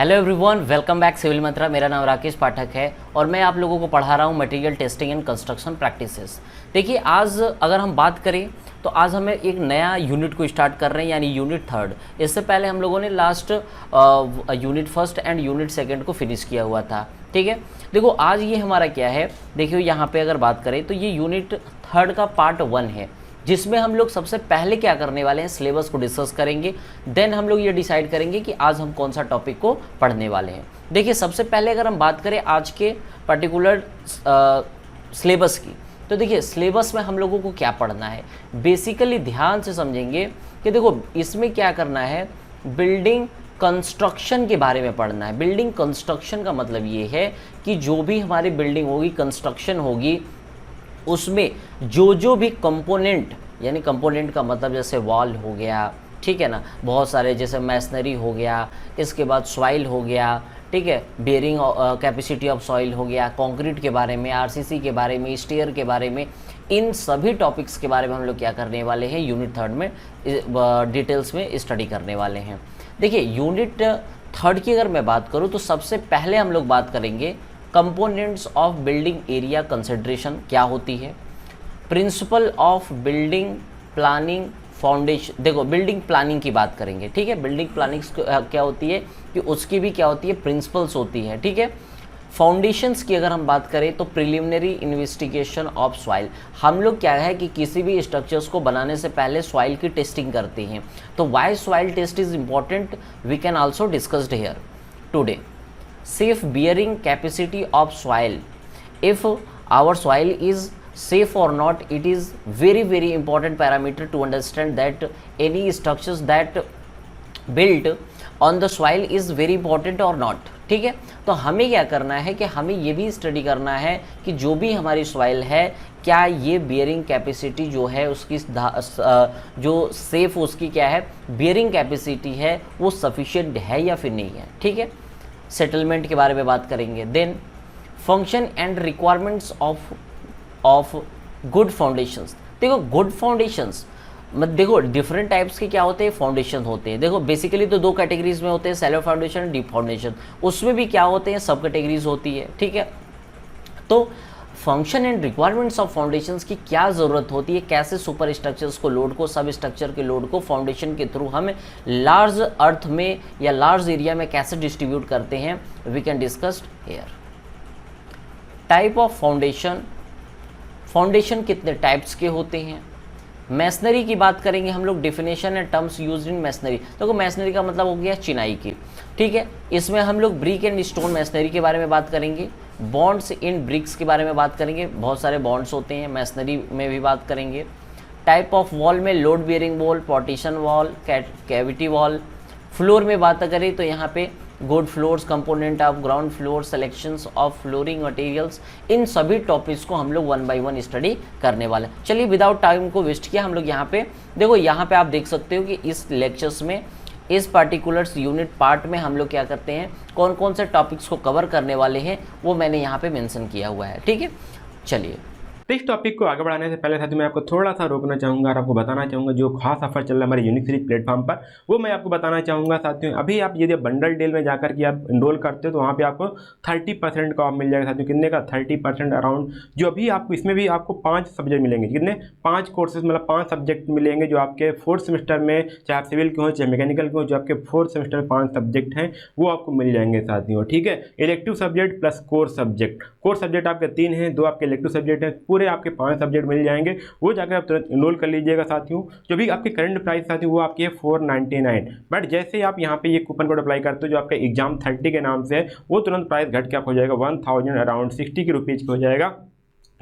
Hello everyone, welcome back Civil Mantra. मेरा नाम राकेश पाठक है और मैं आप लोगों को पढ़ा रहा हूँ material testing and construction practices. देखिए, आज अगर हम बात करें तो आज हमें एक नया यूनिट को स्टार्ट कर रहे हैं, यानी यूनिट थर्ड। इससे पहले हम लोगों ने last unit first and unit second को फिनिश किया हुआ था। ठीक है, देखो आज ये हमारा क्या है, देखिए यहाँ पे अगर बात करें तो ये यूनिट थर्ड का पार्ट 1 है, जिसमें हम लोग सबसे पहले क्या करने वाले हैं, सिलेबस को डिस्कस करेंगे। देन हम लोग ये डिसाइड करेंगे कि आज हम कौन सा टॉपिक को पढ़ने वाले हैं। देखिए, सबसे पहले अगर हम बात करें आज के पर्टिकुलर सिलेबस की, तो देखिए सिलेबस में हम लोगों को क्या पढ़ना है, बेसिकली ध्यान से समझेंगे कि देखो इसमें क्या करना है, बिल्डिंग कंस्ट्रक्शन के बारे में पढ़ना है। बिल्डिंग कंस्ट्रक्शन का मतलब ये है कि जो भी हमारी बिल्डिंग होगी, कंस्ट्रक्शन होगी, उसमें जो भी कंपोनेंट, यानी कंपोनेंट का मतलब जैसे वॉल हो गया, ठीक है ना, बहुत सारे जैसे मैसनरी हो गया, इसके बाद सॉइल हो गया, ठीक है, बेयरिंग कैपेसिटी ऑफ सॉइल हो गया, कंक्रीट के बारे में, आरसीसी के बारे में, स्टेयर के बारे में, इन सभी टॉपिक्स के बारे में हम लोग क्या करने वाले हैं, यूनिट थर्ड में डिटेल्स में स्टडी करने वाले हैं। देखिए, यूनिट थर्ड की अगर मैं बात करूँ तो सबसे पहले हम लोग बात करेंगे components of building area consideration क्या होती है, principle of building planning foundation. देखो, बिल्डिंग प्लानिंग की बात करेंगे, ठीक है, बिल्डिंग प्लानिंग क्या होती है कि उसकी भी क्या होती है, प्रिंसिपल्स होती है, ठीक है। फाउंडेशंस की अगर हम बात करें तो प्रिलिमिनरी इन्वेस्टिगेशन ऑफ सॉइल। हम लोग क्या है कि किसी भी स्ट्रक्चर्स को बनाने से पहले सॉइल की टेस्टिंग करते हैं। तो why soil test is important, we can also discussed here today. safe bearing capacity of soil, if our soil is safe or not, it is very important parameter to understand that any structures that built on the soil is very important or not। ठीक है, तो हमें क्या करना है कि हमें ये भी स्टडी करना है कि जो भी हमारी सॉइल है, क्या ये बियरिंग कैपेसिटी जो है उसकी जो सेफ उसकी क्या है, बियरिंग कैपेसिटी है, वो सफिशिएंट है या फिर नहीं है। ठीक है, सेटलमेंट के बारे में बात करेंगे। Then function and requirements of good foundations. देखो, गुड फाउंडेशंस देखो डिफरेंट टाइप्स के क्या होते हैं, फाउंडेशन होते हैं। देखो बेसिकली तो दो कैटेगरीज में होते हैं, सैलो फाउंडेशन, डीप फाउंडेशन। उसमें भी क्या होते हैं, सब कैटेगरीज होती है। ठीक है, तो function and requirements of foundations की क्या ज़रूरत होती है, कैसे सुपर स्ट्रक्चर्स को लोड को, सब स्ट्रक्चर के लोड को फाउंडेशन के थ्रू हम लार्ज अर्थ में या लार्ज एरिया में कैसे डिस्ट्रीब्यूट करते हैं, we can discuss here. Type of foundation, foundation कितने टाइप्स के होते हैं। मैसनरी की बात करेंगे हम लोग, definition and terms used in masonry. देखो मैसनरी का मतलब हो गया चिनाई की, ठीक है, इसमें हम लोग ब्रिक एंड स्टोन मैसनरी के बारे में बात करेंगे। बॉन्ड्स इन ब्रिक्स के बारे में बात करेंगे, बहुत सारे बॉन्ड्स होते हैं, मैसनरी में भी बात करेंगे। टाइप ऑफ वॉल में load bearing wall, partition wall, cavity wall. Floor में बात करें तो यहाँ पे good floors, component of ground floor, selections of flooring materials, इन सभी टॉपिक्स को हम लोग 1 by 1 स्टडी करने वाले हैं। चलिए विदाउट टाइम को वेस्ट किया हम लोग यहाँ पे देखो, यहाँ पे आप देख सकते हो कि इस लेक्चर्स में, इस पर्टिकुलर यूनिट पार्ट में हम लोग क्या करते हैं, कौन कौन से टॉपिक्स को कवर करने वाले हैं, वो मैंने यहाँ पे मेंशन किया हुआ है। ठीक है, चलिए इस टॉपिक को आगे बढ़ाने से पहले साथियों मैं आपको थोड़ा सा रोकना चाहूँगा और आपको बताना चाहूँगा जो खास ऑफर चल रहा है हमारे यूनिक सीरीज प्लेटफॉर्म पर, वो मैं आपको बताना चाहूँगा साथियों। अभी आप यदि बंडल डील में जाकर के आप इनरोल करते हो तो वहाँ पे आपको 30% का ऑफ मिल जाएगा साथियों। कितने का, 30% अराउंड। जो अभी आपको इसमें भी आपको 5 सब्जेक्ट मिलेंगे, कितने, 5 कोर्सेज, मतलब 5 सब्जेक्ट मिलेंगे जो आपके 4th सेमेस्टर में, चाहे आप सिविल के हो चाहे मैकेनिकल के हो, जो आपके 4th सेमेस्टर में 5 सब्जेक्ट हैं वो आपको मिल जाएंगे साथियों। ठीक है, elective subject plus core subject. Core subject आपके 3 हैं, 2 आपके इलेक्टिव सब्जेक्ट हैं, पूरे आपके 5 सब्जेक्ट मिल जाएंगे। वो जाकर आप तुरंत इनरोल कर लीजिएगा साथियों। जो भी आपकी करंट प्राइस साथियों वो आपकी है 499, बट जैसे आप यहाँ पे ये कूपन कोड अप्लाई करते हो जो आपका एग्जाम 30 के नाम से है, वो तुरंत प्राइस घट के आपको हो जाएगा 1000 अराउंड 60 के रुपीज़ हो जाएगा,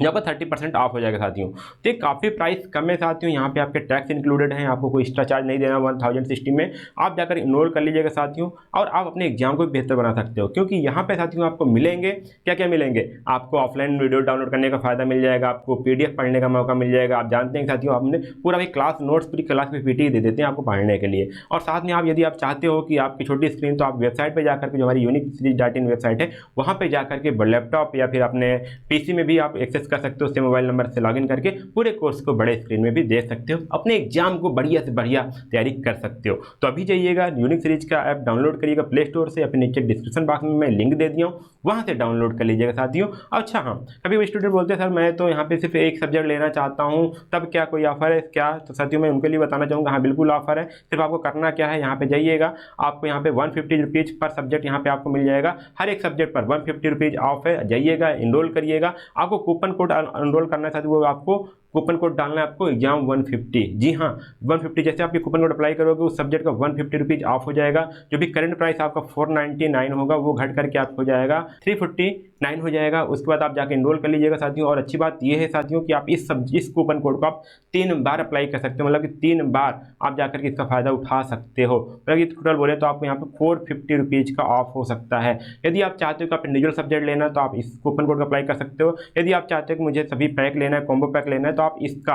यहाँ पर 30% ऑफ हो जाएगा साथियों। तो ये काफ़ी प्राइस कम है साथियों। यहाँ पे आपके टैक्स इंक्लूडेड हैं, आपको कोई एक्स्ट्रा चार्ज नहीं देना। 1060 में आप जाकर इनरोल कर लीजिएगा साथियों, और आप अपने एग्जाम को भी बेहतर बना सकते हो, क्योंकि यहाँ पे साथियों आपको मिलेंगे क्या क्या मिलेंगे, आपको ऑफलाइन वीडियो डाउनलोड करने का फायदा मिल जाएगा, आपको PDF पढ़ने का मौका मिल जाएगा। आप जानते हैं साथियों, आपने पूरा भी क्लास नोट्स पूरी क्लास में PT दे देते हैं आपको पढ़ने के लिए। और साथ में आप यदि आप चाहते हो कि आपकी छोटी स्क्रीन, तो आप वेबसाइट पर जाकर के, जो हमारी यूनिक सीरीज.in वेबसाइट है, वहाँ पर जाकर के लैपटॉप या फिर अपने PC में भी आप एक्सेस कर सकते हो, उससे मोबाइल नंबर से लॉगिन करके पूरे कोर्स को बड़े स्क्रीन में भी देख सकते हो, अपने एग्जाम को बढ़िया से बढ़िया तैयारी कर सकते हो। तो अभी जाइएगा यूनिक सीरीज का ऐप डाउनलोड करिएगा प्ले स्टोर से, अपने नीचे डिस्क्रिप्शन बॉक्स में मैं लिंक दे दिया हूँ, वहाँ से डाउनलोड कर लीजिएगा साथियों। अच्छा हाँ, कभी वो स्टूडेंट बोलते हैं सर मैं तो यहाँ पे सिर्फ एक सब्जेक्ट लेना चाहता हूँ, तब क्या कोई ऑफर है क्या? तो साथियों मैं उनके लिए बताना चाहूँगा, हाँ बिल्कुल ऑफर है। सिर्फ आपको करना क्या है, यहाँ पे जाइएगा, आपको यहाँ पे 150 रुपीज़ पर सब्जेक्ट यहाँ पे आपको मिल जाएगा, हर एक सब्जेक्ट पर 150 रुपीज़ ऑफ है। जाइएगा, इनरोल करिएगा, आपको कूपन कोड इनरोल करना है साथियों, वो आपको कूपन कोड डालना है आपको एग्जाम 150। जी हाँ 150, जैसे आप ये कूपन कोड अप्लाई करोगे उस सब्जेक्ट का 150 रुपीज़ ऑफ हो जाएगा। जो भी करंट प्राइस आपका 499 होगा वो घट करके आपको हो जाएगा 349 हो जाएगा। उसके बाद आप जाके इनरोल कर लीजिएगा साथियों। और अच्छी बात ये है साथियों कि आप इस कूपन कोड को आप 3 बार अप्लाई कर सकते हो, मतलब कि 3 बार आप जाकर के इसका फ़ायदा उठा सकते हो। मतलब ये टोटल बोले तो आपको यहाँ पर 450 रुपीज़ का ऑफ हो सकता है। यदि आप चाहते हो कि आप इंडिविजुअल सब्जेक्ट लेना है तो आप इस कूपन कोड को अप्लाई कर सकते हो। यदि आप चाहते हो कि मुझे सभी पैक लेना है, कॉम्बो पैक लेना है, तो आप इसका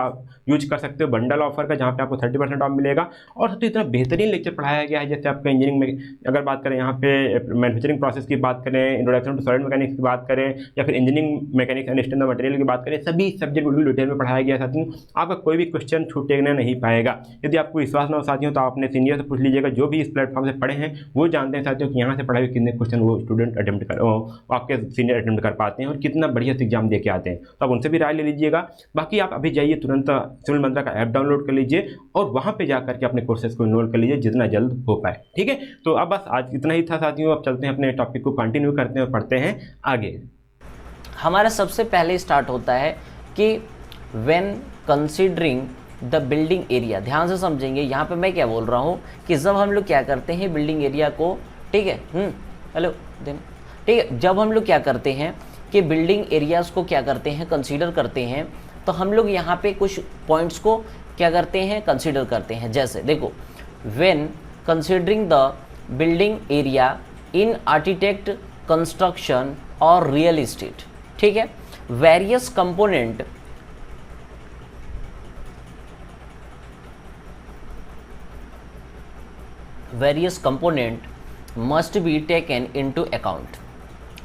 यूज कर सकते हो बंडल ऑफर का, जहाँ पे आपको 30% ऑफ मिलेगा। और सबसे इतना बेहतरीन लेक्चर पढ़ाया गया है, जैसे आपका इंजीनियरिंग में अगर बात करें, यहाँ पे मैन्युफैक्चरिंग प्रोसेस की बात करें, इंट्रोडक्शन टू सॉलिड मैकेनिक्स की बात करें, या फिर engineering mechanics understand the material की बात करें, सभी सब्जेक्ट बिल्कुल डिटेल में पढ़ाया गया साथियों। आपका कोई भी क्वेश्चन छूटेगा नहीं पाएगा। यदि आपको विश्वास ना हो साथियों तो आप अपने सीनियर से पूछ लीजिएगा, जो भी इस प्लेटफॉर्म से पढ़े हैं वो जानते हैं साथियों कि यहाँ से पढ़ाए हुए कितने क्वेश्चन वो स्टूडेंट अटेम्प्ट कर आपके सीनियर अटेम्प्ट कर पाते हैं और कितना बढ़िया से एग्जाम दे के आते हैं। तो आप उनसे भी राय ले लीजिएगा। बाकी आप अभी जाइए तुरंत सिविल मंत्रा का ऐप डाउनलोड कर लीजिए और वहाँ पे जाकर के अपने कोर्सेज को इनरोल कर लीजिए जितना जल्द हो पाए। ठीक है, तो अब बस आज इतना ही था साथियों। अब चलते हैं अपने टॉपिक को कंटिन्यू करते हैं और पढ़ते हैं आगे। हमारा सबसे पहले स्टार्ट होता है कि when considering the building area. ध्यान से समझेंगे, यहाँ पे मैं क्या बोल रहा हूँ कि जब हम लोग क्या करते हैं बिल्डिंग एरिया को, ठीक है, हेलो देन, ठीक है, जब हम लोग क्या करते हैं कि बिल्डिंग एरियाज़ को क्या करते हैं, कंसीडर करते हैं, तो हम लोग यहाँ पे कुछ पॉइंट्स को क्या करते हैं, कंसीडर करते हैं। जैसे देखो, when considering the building area in architect, construction और रियल इस्टेट, ठीक है, various component must be taken into account.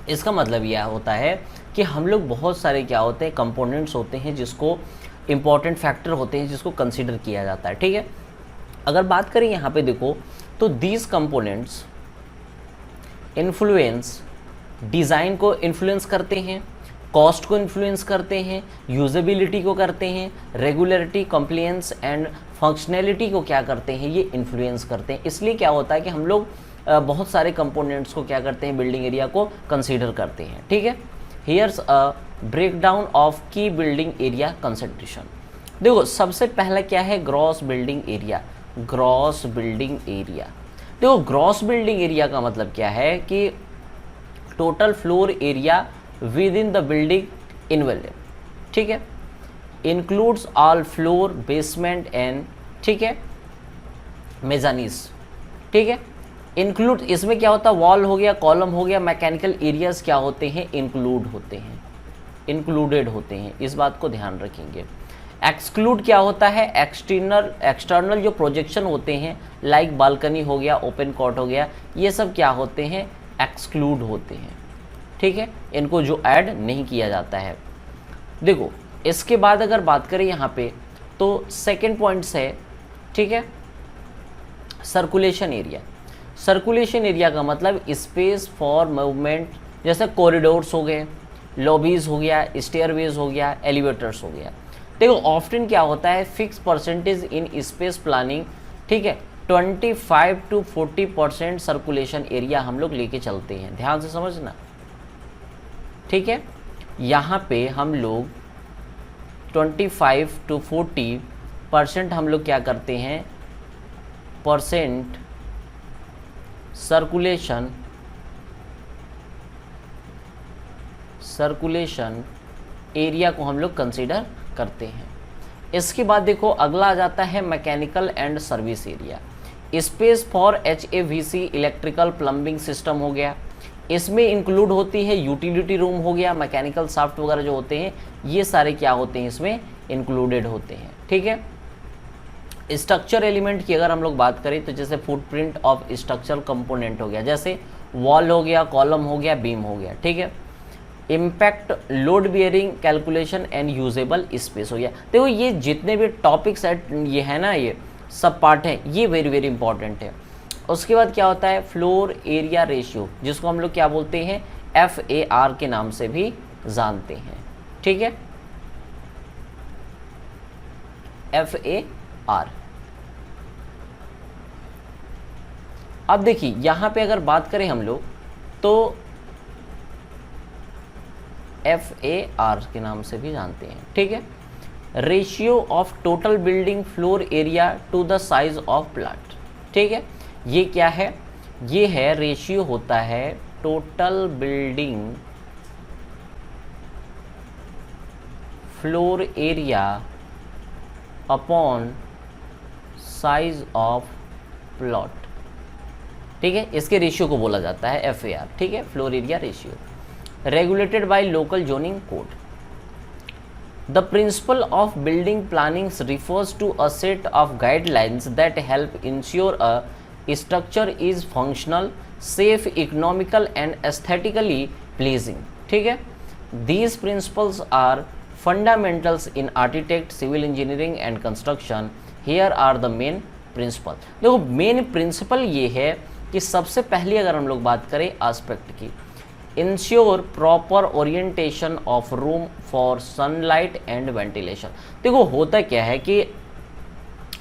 इसका मतलब यह होता है कि हम लोग बहुत सारे क्या होते हैं, कंपोनेंट्स होते हैं जिसको इम्पॉर्टेंट फैक्टर होते हैं जिसको कंसीडर किया जाता है। ठीक है, अगर बात करें यहाँ पे देखो तो दीज कंपोनेंट्स इन्फ्लुएंस, डिज़ाइन को इन्फ्लुएंस करते हैं, कॉस्ट को इन्फ्लुएंस करते हैं, यूजेबिलिटी को करते हैं, रेगुलरिटी, कंप्लायंस एंड फंक्शनैलिटी को क्या करते हैं, ये इन्फ्लुएंस करते हैं। इसलिए क्या होता है कि हम लोग बहुत सारे कंपोनेंट्स को क्या करते हैं, बिल्डिंग एरिया को कंसीडर करते हैं। ठीक है, here's a breakdown of key building area concentration. देखो सबसे पहला क्या है, gross building area. Gross building area, देखो ग्रॉस बिल्डिंग एरिया का मतलब क्या है कि total floor area within the building involve, ठीक है, includes all floor, basement and, ठीक है, मेजानीस, ठीक है, इंक्लूड, इसमें क्या होता है, वॉल हो गया, कॉलम हो गया, मैकेनिकल एरियाज क्या होते हैं, इंक्लूड होते हैं, इंक्लूडेड होते हैं, इस बात को ध्यान रखेंगे। एक्सक्लूड क्या होता है, एक्सटर्नल जो प्रोजेक्शन होते हैं, लाइक बालकनी हो गया, ओपन कॉट हो गया, ये सब क्या होते हैं, एक्सक्लूड होते हैं। ठीक है, इनको जो ऐड नहीं किया जाता है। देखो इसके बाद अगर बात करें यहाँ पे तो सेकेंड पॉइंट्स है, ठीक है, सर्कुलेशन एरिया। सर्कुलेशन एरिया का मतलब स्पेस फॉर मूवमेंट, जैसे कॉरिडोर्स हो गए, लॉबीज हो गया, स्टेयरवेज हो गया, एलिवेटर्स हो गया। देखो ऑफ्टन क्या होता है, fix percentage in space planning, ठीक है, 25 to 40% सर्कुलेशन एरिया हम लोग लेके चलते हैं, ध्यान से समझना। ठीक है, यहाँ पे हम लोग 25 to 40% हम लोग क्या करते हैं, परसेंट सर्कुलेशन एरिया को हम लोग कंसीडर करते हैं। इसके बाद देखो अगला आ जाता है mechanical and service area. Space for HAVC, electrical plumbing system हो गया, इसमें इंक्लूड होती है यूटिलिटी रूम हो गया, मैकेनिकल सॉफ्ट वगैरह जो होते हैं ये सारे क्या होते हैं, इसमें इंक्लूडेड होते हैं। ठीक है, स्ट्रक्चर एलिमेंट की अगर हम लोग बात करें तो जैसे फुटप्रिंट ऑफ स्ट्रक्चरल कंपोनेंट हो गया, जैसे वॉल हो गया, कॉलम हो गया, बीम हो गया। ठीक है, impact, load bearing, calculation and usable space हो गया। देखो ये जितने भी टॉपिक्स है ये है ना, ये सब पार्ट हैं, ये वेरी वेरी इंपॉर्टेंट है। उसके बाद क्या होता है, फ्लोर एरिया रेशियो, जिसको हम लोग क्या बोलते हैं, FAR के नाम से भी जानते हैं, ठीक है, FAR। अब देखिए यहाँ पे अगर बात करें हम लोग तो FAR के नाम से भी जानते हैं, ठीक है, ratio of total building floor area to the size of plot, ठीक है। ये क्या है, ये है रेशियो होता है total building floor area upon size of plot, ठीक है, इसके रेशियो को बोला जाता है FAR, ठीक है, floor area ratio, regulated by local zoning code. The principle of building planning refers to a set of guidelines that help ensure a structure is functional, safe, economical and aesthetically pleasing, ठीक है। These principles are fundamentals in architect, civil engineering and construction. Here are the main principles. देखो main principal ये है कि सबसे पहले अगर हम लोग बात करें एस्पेक्ट की, ensure proper orientation of room for sunlight and ventilation. देखो होता क्या है कि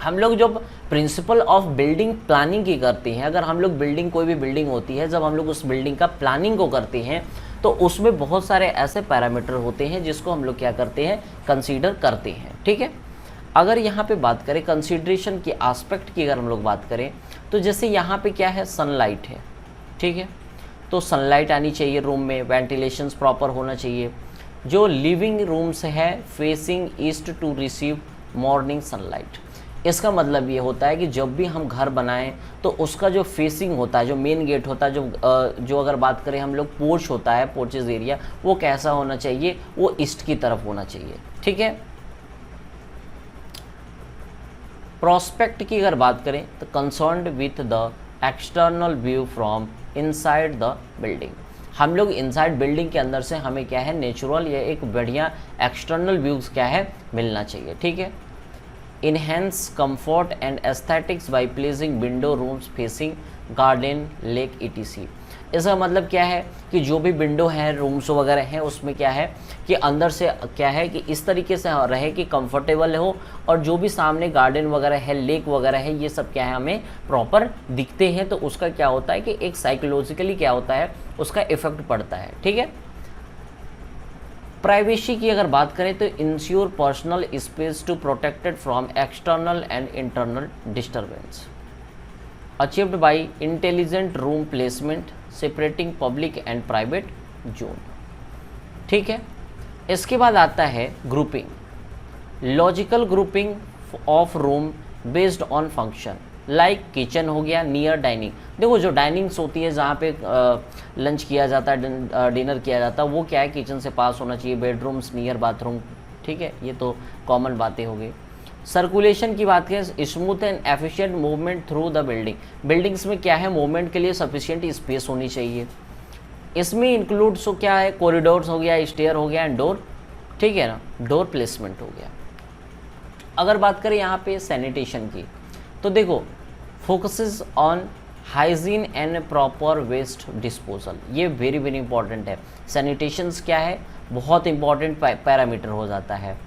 हम लोग जब प्रिंसिपल ऑफ बिल्डिंग प्लानिंग की करते हैं, अगर हम लोग बिल्डिंग, कोई भी बिल्डिंग होती है, जब हम लोग उस बिल्डिंग का प्लानिंग को करते हैं तो उसमें बहुत सारे ऐसे पैरामीटर होते हैं जिसको हम लोग क्या करते हैं, कंसीडर करते हैं, ठीक है। अगर यहाँ पे बात करें कंसीडरेशन की, एस्पेक्ट की अगर हम लोग बात करें तो जैसे यहाँ पे क्या है, सनलाइट है, ठीक है, तो सनलाइट आनी चाहिए रूम में, वेंटिलेशंस प्रॉपर होना चाहिए। जो लिविंग रूम्स है facing east to receive morning sunlight, इसका मतलब ये होता है कि जब भी हम घर बनाएं तो उसका जो फेसिंग होता है, जो मेन गेट होता है, जो अगर बात करें हम लोग पोर्च होता है, पोर्चेज एरिया, वो कैसा होना चाहिए, वो ईस्ट की तरफ होना चाहिए, ठीक है। प्रोस्पेक्ट की अगर बात करें तो concerned with the external view from inside the building, हम लोग इनसाइड बिल्डिंग के अंदर से हमें क्या है, नेचुरल या एक बढ़िया एक्सटर्नल व्यूज़ क्या है, मिलना चाहिए, ठीक है। Enhance comfort and aesthetics by placing window rooms facing garden, lake ETC। इसका मतलब क्या है कि जो भी विंडो है, रूम्स वगैरह हैं, उसमें क्या है कि अंदर से क्या है कि इस तरीके से रहे कि कंफर्टेबल हो, और जो भी सामने गार्डन वगैरह है, लेक वगैरह है, ये सब क्या है हमें प्रॉपर दिखते हैं, तो उसका क्या होता है कि एक साइकोलॉजिकली क्या होता है, उसका इफेक्ट पड़ता है, ठीक है। प्राइवेसी की अगर बात करें तो ensure personal space to protected from external and internal disturbance, achieved by intelligent room placement separating public and private zone, ठीक है। इसके बाद आता है grouping, logical grouping of room based on function, like kitchen हो गया नियर डाइनिंग। देखो जो डाइनिंग्स होती है जहाँ पे लंच किया जाता है, डिनर किया जाता है, वो क्या है, किचन से पास होना चाहिए, बेडरूम्स नियर बाथरूम, ठीक है, ये तो कॉमन बातें हो गई। सर्कुलेशन की बात करें, smooth and efficient movement through the building, buildings में क्या है, मूवमेंट के लिए सफिशिएंट स्पेस होनी चाहिए। इसमें इंक्लूड्स हो क्या है, कॉरिडोर्स हो गया, स्टेयर हो गया एंड डोर, ठीक है ना, डोर प्लेसमेंट हो गया। अगर बात करें यहाँ पे सैनिटेशन की तो देखो focuses on hygiene and proper waste disposal, ये वेरी वेरी इंपॉर्टेंट है। सैनिटेशंस क्या है, बहुत इंपॉर्टेंट पैरामीटर हो जाता है।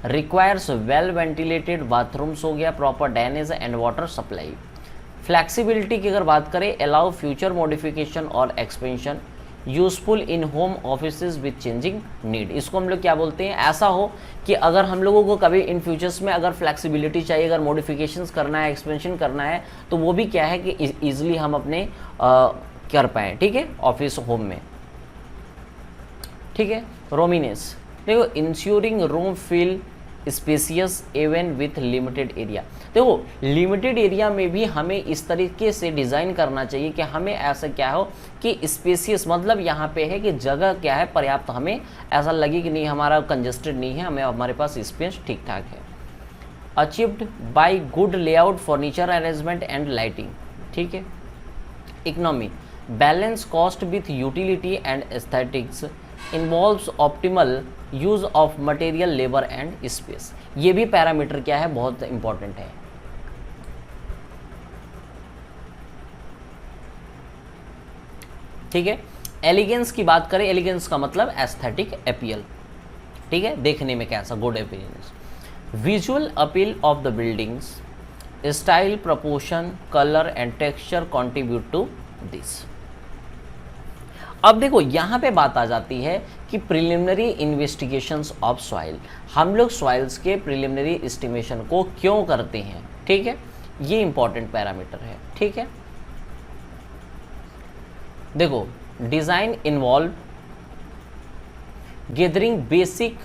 रिक्वायर्स वेल वेंटिलेटेड बाथरूम्स हो गया, proper drainage and water supply. Flexibility की अगर बात करें, अलाउ फ्यूचर मॉडिफिकेशन और expansion, useful in home offices with changing need. इसको हम लोग क्या बोलते हैं, ऐसा हो कि अगर हम लोगों को कभी इन फ्यूचर्स में अगर फ्लैक्सिबिलिटी चाहिए, अगर मॉडिफिकेशंस करना है, एक्सपेंशन करना है, तो वो भी क्या है कि ईजिली हम अपने कर पाएँ, ठीक है, ऑफिस होम में, ठीक है। रोमिनेस, देखो ensuring room feel spacious even with limited area. देखो लिमिटेड एरिया में भी हमें इस तरीके से डिज़ाइन करना चाहिए कि हमें ऐसा क्या हो कि स्पेसियस, मतलब यहाँ पे है कि जगह क्या है पर्याप्त, हमें ऐसा लगे कि नहीं हमारा कंजेस्टेड नहीं है, हमें हमारे पास स्पेस ठीक ठाक है। Achieved by good layout, furniture arrangement and lighting, ठीक है। Economy, balance cost with utility and aesthetics, involves optimal use of material, labour and space. ये भी पैरामीटर क्या है, बहुत इंपॉर्टेंट है। ठीक है। एलिगेंस की बात करें, एलिगेंस का मतलब एस्थेटिक अपील, ठीक है, देखने में कैसा, good appearance. Visual appeal of the buildings, style, proportion, colour and texture contribute to this. अब देखो यहाँ पे बात आ जाती है कि प्रिलिमिनरी इन्वेस्टिगेशंस ऑफ सॉइल, हम लोग सॉइल्स के प्रिलिमिनरी एस्टिमेशन को क्यों करते हैं, ठीक है, ये इंपॉर्टेंट पैरामीटर है। ठीक है, देखो design involve gathering basic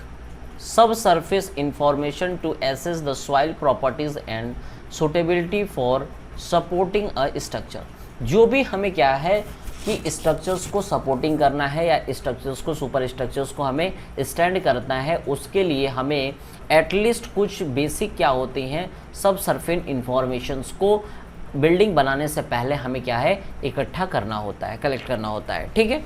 sub surface information to assess the soil properties and suitability for supporting a structure. जो भी हमें क्या है कि स्ट्रक्चर्स को सपोर्टिंग करना है या स्ट्रक्चर्स को, सुपर स्ट्रक्चर्स को हमें स्टैंड करना है, उसके लिए हमें एटलीस्ट कुछ बेसिक क्या होते हैं, सब सरफेस इंफॉर्मेशंस को बिल्डिंग बनाने से पहले हमें क्या है, इकट्ठा करना होता है, कलेक्ट करना होता है। ठीक है,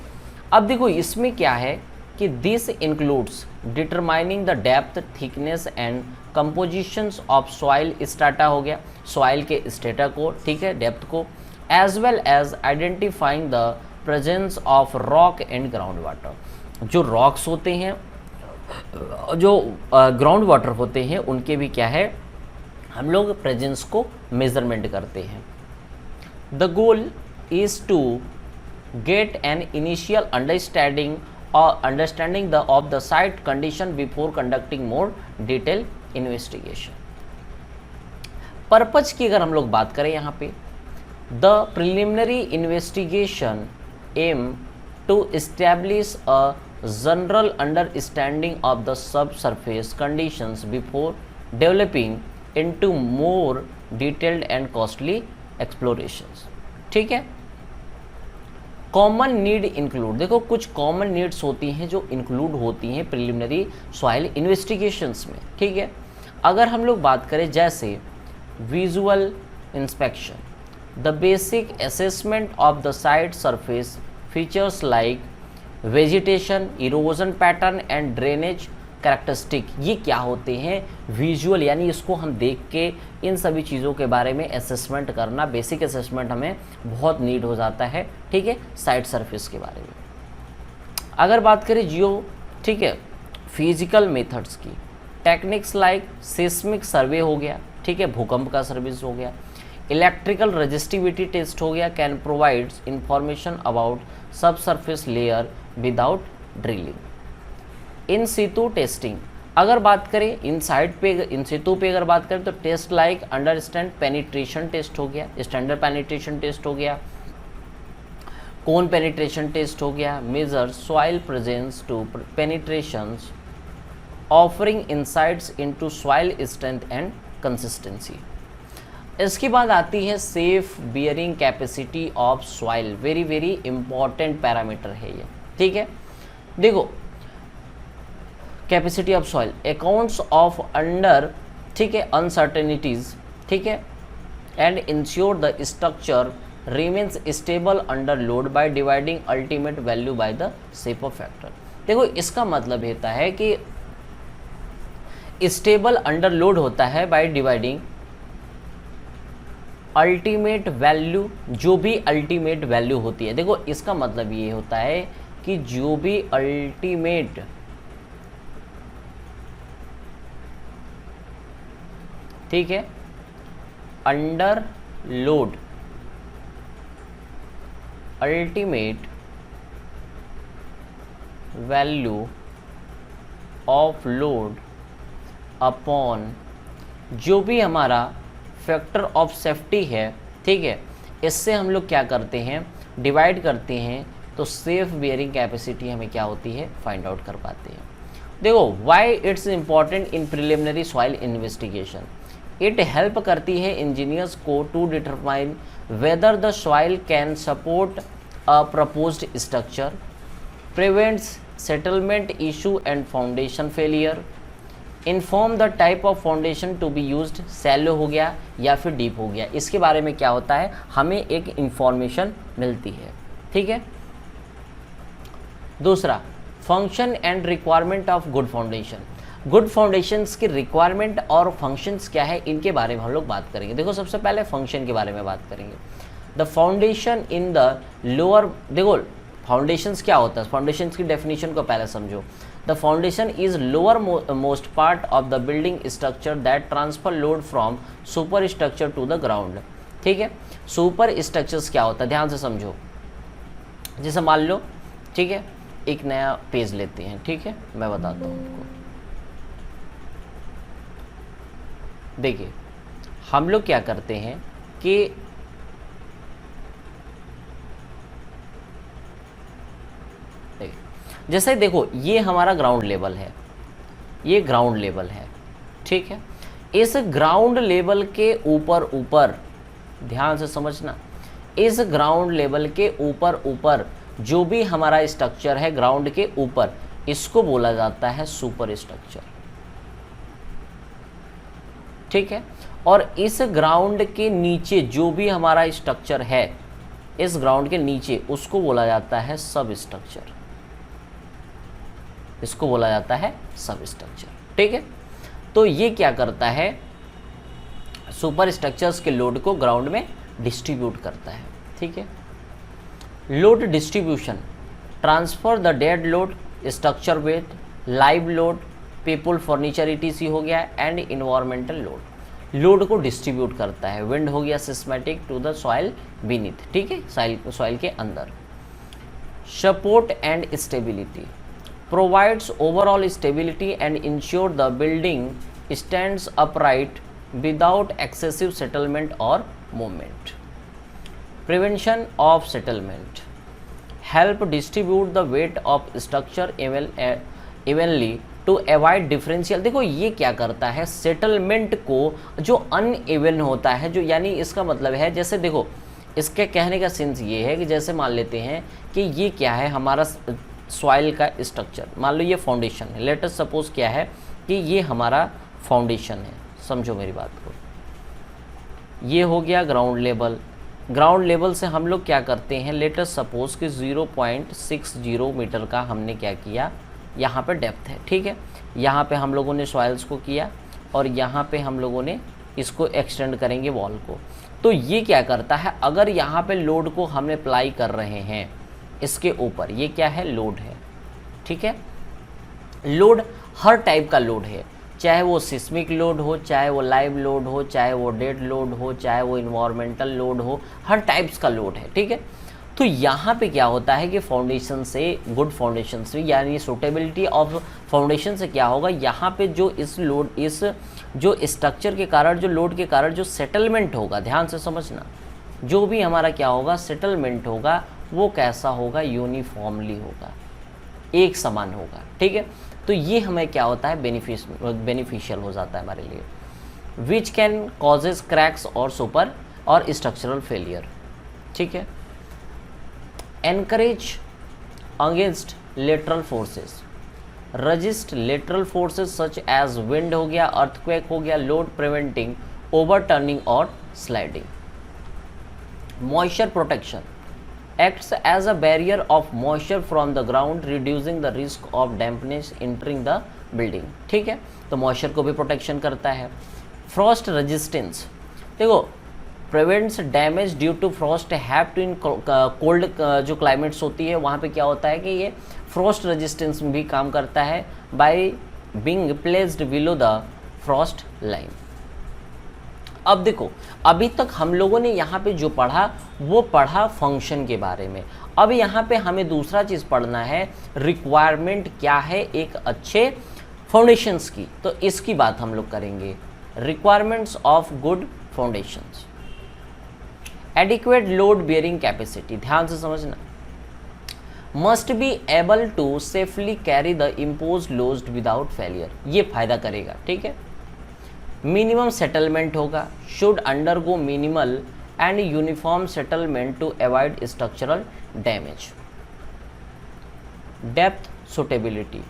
अब देखो इसमें क्या है कि this includes determining the depth, thickness and compositions of soil strata, हो गया सॉइल के स्ट्रेटा को, ठीक है, डेप्थ को, as well as identifying the presence of rock and ground water. जो रॉक्स होते हैं, जो ग्राउंड वाटर होते हैं, उनके भी क्या है, हम लोग प्रेजेंस को मेजरमेंट करते हैं। The goal is to get an initial understanding of the site condition before conducting more detail investigation. Purpose की अगर हम लोग बात करें यहाँ पे, the preliminary investigation aim to establish a general understanding of the sub surface conditions before developing into more detailed and costly explorations. ठीक है, कॉमन नीड इंक्लूड, देखो कुछ कॉमन नीड्स होती हैं जो इंक्लूड होती हैं प्रिलिमिनरी सॉइल इन्वेस्टिगेशंस में। ठीक है, अगर हम लोग बात करें जैसे visual inspection, the basic assessment of the site surface features like vegetation, erosion pattern and drainage characteristic, ये क्या होते हैं, विजुअल, यानी इसको हम देख के इन सभी चीज़ों के बारे में असेसमेंट करना, बेसिक असेसमेंट हमें बहुत नीड हो जाता है। ठीक है, साइट सरफेस के बारे में। अगर बात करें जियो, ठीक है, फिजिकल मेथड्स की, टेक्निक्स लाइक सिस्मिक सर्वे हो गया, ठीक है, भूकंप का सर्विस हो गया, इलेक्ट्रिकल रजिस्टिविटी टेस्ट हो गया, कैन प्रोवाइड इंफॉर्मेशन अबाउट सब सरफेस लेयर विदाउट ड्रिलिंग। इन सितु टेस्टिंग, अगर बात करें इन साइट पे, इन सितु पे अगर बात करें तो test like understand penetration test हो गया, स्टैंडर्ड पेनिट्रेशन टेस्ट हो गया, कोन पेनिट्रेशन टेस्ट हो गया, measure soil presence to penetrations offering insights into soil strength and consistency. इसके बाद आती है safe bearing capacity of soil, very very important parameter है ये। ठीक है, देखो capacity of soil, accounts of under, ठीक है, अनसर्टेनिटीज, ठीक है, and ensure the structure remains stable under load by dividing ultimate value by the shaper factor. देखो इसका मतलब होता है कि स्टेबल अंडर लोड होता है बाय डिवाइडिंग अल्टीमेट वैल्यू, जो भी अल्टीमेट वैल्यू होती है। देखो इसका मतलब ये होता है कि जो भी अल्टीमेट ठीक है under load, ultimate value of load upon जो भी हमारा फैक्टर ऑफ सेफ्टी है, ठीक है, इससे हम लोग क्या करते हैं, डिवाइड करते हैं, तो सेफ बियरिंग कैपेसिटी हमें क्या होती है, फाइंड आउट कर पाते हैं। देखो why it's important in preliminary soil investigation, it help करती है इंजीनियर्स को to determine whether the soil can support a proposed structure, prevents settlement issue and foundation failure, inform the type of foundation to be used, shallow हो गया या फिर deep हो गया, इसके बारे में क्या होता है, हमें एक इंफॉर्मेशन मिलती है। ठीक है, दूसरा function and requirement of good foundation. Good foundations की रिक्वायरमेंट और फंक्शंस क्या है, इनके बारे में हम लोग बात करेंगे। देखो सबसे पहले फंक्शन के बारे में बात करेंगे। The foundation in the lower, देखो फाउंडेशंस क्या होता है, फाउंडेशंस की डेफिनेशन को पहले समझो। The foundation is lower most part of the building structure that transfer load from super structure to the ground. ठीक है, सुपर स्ट्रक्चर्स क्या होता है, ध्यान से समझो। जैसे मान लो, ठीक है, एक नया पेज लेते हैं, ठीक है, मैं बताता हूँ आपको। देखिए हम लोग क्या करते हैं कि जैसे देखो ये हमारा ग्राउंड लेवल है, ये ग्राउंड लेवल है, ठीक है। इस ग्राउंड लेवल के ऊपर ध्यान से समझना, इस ग्राउंड लेवल के ऊपर जो भी हमारा स्ट्रक्चर है ग्राउंड के ऊपर, इसको बोला जाता है सुपर स्ट्रक्चर, ठीक है। और इस ग्राउंड के नीचे जो भी हमारा स्ट्रक्चर है, इस ग्राउंड के नीचे, उसको बोला जाता है सब स्ट्रक्चर, इसको बोला जाता है सब स्ट्रक्चर, ठीक है। तो ये क्या करता है, सुपर स्ट्रक्चर्स के लोड को ग्राउंड में डिस्ट्रीब्यूट करता है, ठीक है। Load distribution, transfer the dead load, structure weight, live load, people furniture ETC हो गया, एंड इन्वायरमेंटल लोड को डिस्ट्रीब्यूट करता है। विंड हो गया seismic to the soil beneath, ठीक है, सॉइल के अंदर। Support and stability, provides overall stability and ensure the building stands upright without excessive settlement or movement. Prevention of settlement, help distribute the weight of structure evenly to avoid differential। देखो ये क्या करता है, settlement को जो uneven होता है, जो यानी इसका मतलब है, जैसे देखो इसके कहने का सेंस ये है कि जैसे मान लेते हैं कि ये क्या है, हमारा सॉइल का स्ट्रक्चर, मान लो ये फाउंडेशन है। लेट अस सपोज क्या है कि ये हमारा फाउंडेशन है, समझो मेरी बात को। ये हो गया ग्राउंड लेवल। ग्राउंड लेवल से हम लोग क्या करते हैं, लेट अस सपोज कि 0.60 मीटर का हमने क्या किया, यहाँ पे डेप्थ है, ठीक है। यहाँ पे हम लोगों ने सॉइल्स को किया और यहाँ पे हम लोगों ने इसको एक्सटेंड करेंगे वॉल को। तो ये क्या करता है, अगर यहाँ पे लोड को हम अप्लाई कर रहे हैं इसके ऊपर, ये क्या है, लोड है, ठीक है। लोड हर टाइप का लोड है, चाहे वो सिस्मिक लोड हो, चाहे वो लाइव लोड हो, चाहे वो डेड लोड हो, चाहे वो इन्वायरमेंटल लोड हो, हर टाइप्स का लोड है, ठीक है। तो यहाँ पे क्या होता है कि फाउंडेशन से, गुड फाउंडेशन से, यानी सुटेबिलिटी ऑफ फाउंडेशन से क्या होगा, यहाँ पे जो इस लोड, इस जो स्ट्रक्चर के कारण, जो लोड के कारण जो सेटलमेंट होगा, ध्यान से समझना, जो भी हमारा क्या होगा, सेटलमेंट होगा, वो कैसा होगा, यूनिफॉर्मली होगा, एक समान होगा, ठीक है। तो ये हमें क्या होता है, बेनिफिशियल हो जाता है हमारे लिए। विच कैन कॉजेज क्रैक्स और सुपर और स्ट्रक्चरल फेलियर, ठीक है। Anchorage against lateral forces, resist lateral forces such as wind हो गया, अर्थक्वेक हो गया, लोड प्रिवेंटिंग ओवरटर्निंग और sliding. Moisture protection, acts as a barrier of moisture from the ground, reducing the risk of dampness entering the building, ठीक है। तो moisture को भी प्रोटेक्शन करता है। फ्रॉस्ट रेजिस्टेंस, देखो prevents damage due to frost have to in cold जो climates होती है, वहाँ पे क्या होता है कि ये फ्रॉस्ट रेजिस्टेंस में भी काम करता है, by being placed below the Frost line. अब देखो अभी तक हम लोगों ने यहाँ पे जो पढ़ा वो पढ़ा फंक्शन के बारे में। अब यहाँ पे हमें दूसरा चीज़ पढ़ना है, रिक्वायरमेंट क्या है एक अच्छे फाउंडेशंस की, तो इसकी बात हम लोग करेंगे। Requirements of good foundations, adequate load bearing capacity, ध्यान से समझना, must be able to safely carry the impose load without failure, ये फायदा करेगा, ठीक है। मिनिमम सेटलमेंट होगा, should undergo minimal and uniform settlement to avoid structural damage. Depth suitability,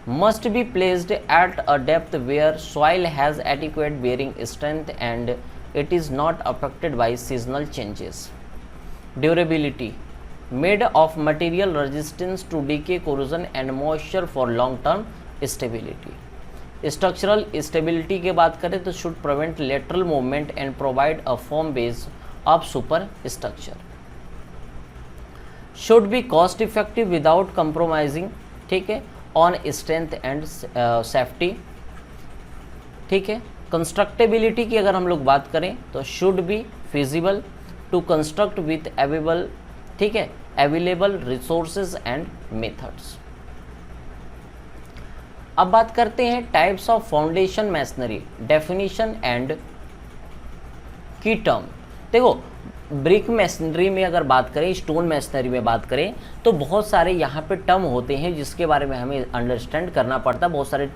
must be placed at a depth where soil has adequate bearing strength and it is not affected by seasonal changes. Durability, made of material resistance to decay, corrosion and moisture for long term stability. Structural stability की बात करें तो should prevent lateral movement and provide a firm base of super structure. Should be cost effective without compromising, ठीक है, on strength and safety, ठीक है। कंस्ट्रक्टेबिलिटी की अगर हम लोग बात करें तो should be feasible to construct with available, ठीक है, अवेलेबल रिसोर्सेज एंड मेथड्स। अब बात करते हैं types of foundation masonry, definition and की टर्म। देखो ब्रिक मैसनरी में अगर बात करें, स्टोन मैसनरी में बात करें तो बहुत सारे यहाँ पे टर्म होते हैं जिसके बारे में हमें अंडरस्टैंड करना पड़ता है। बहुत सारे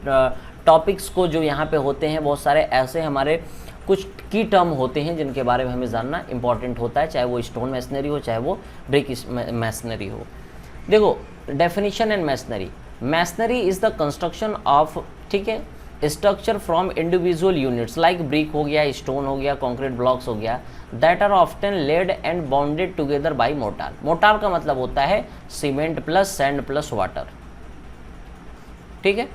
टॉपिक्स को जो यहाँ पे होते हैं, बहुत सारे ऐसे हमारे कुछ की टर्म होते हैं जिनके बारे में हमें जानना इंपॉर्टेंट होता है, चाहे वो स्टोन मैसनरी हो चाहे वो ब्रिक मैसनरी हो। देखो definition and masonry, masonry is the construction of, ठीक है, structure from individual units like brick हो गया, स्टोन हो गया, कंक्रीट ब्लॉक्स हो गया, that are often laid and bonded together by mortar. Mortar का मतलब होता है cement plus sand plus water, ठीक है।